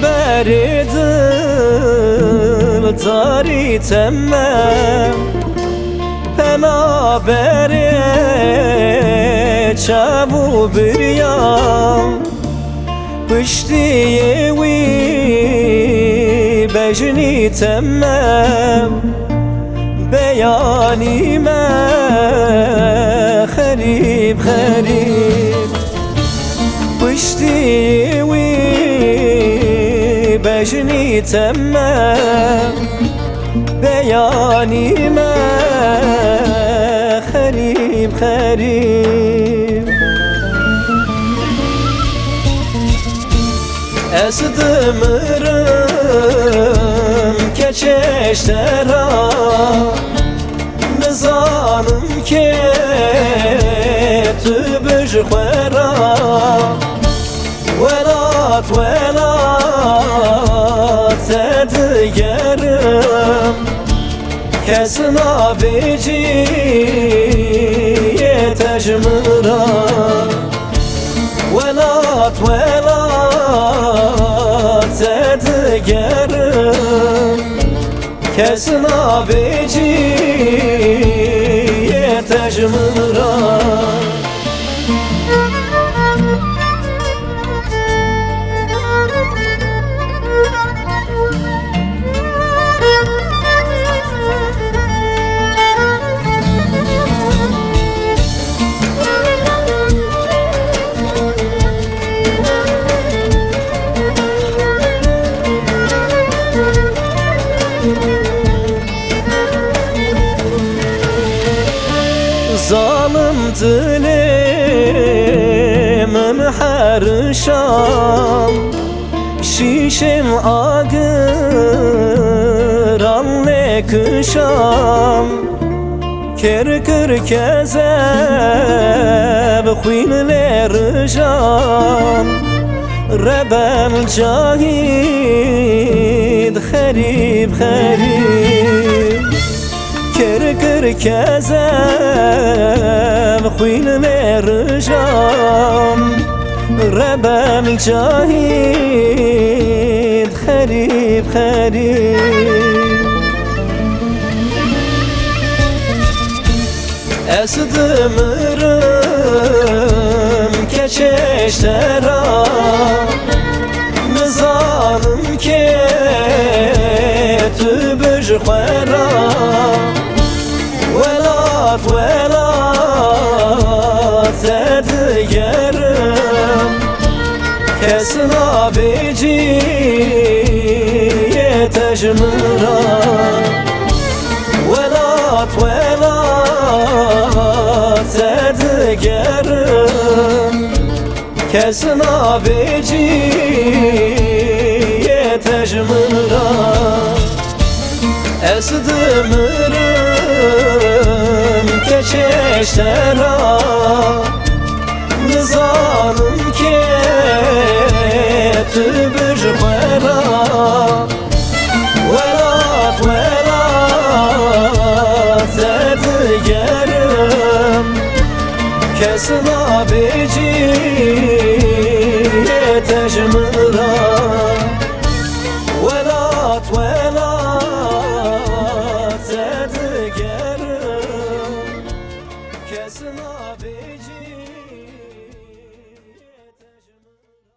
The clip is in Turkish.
beridil tari temmem Pena beri çavu bir yam Piştiye wî bejnî temmem Beyanî me xerîb xerîb Piştiye wî bejnî temmem Beyanî me xerîb xerîb Ez dimirim keçeştera Nizanim ki tu bijxwera Welat welat tedigerim Kes nabeciye tejmira Welat welat tedigerim Kes nabeciye tejmira Zalim dilimin her şam Şişim ağır anne kışam Kerkir kezeb xwînler jam Rebel cahid xerîb xerîb Kerkir kezeb xwînler jam Rebel cahid xerîb xerîb Ez dimirim keçeştera Nizanim ki tu bijxwera Welat welat tedigerim Kes nabeciye tejmira Welat welat tedigerim Kes nabeciye tejmira Ez dimirim keçeştera Nizanim ki tu bijxwera Welat welat tedigerim Kes nabeciye tejmira Welat welat tedigerim Kes nabeciye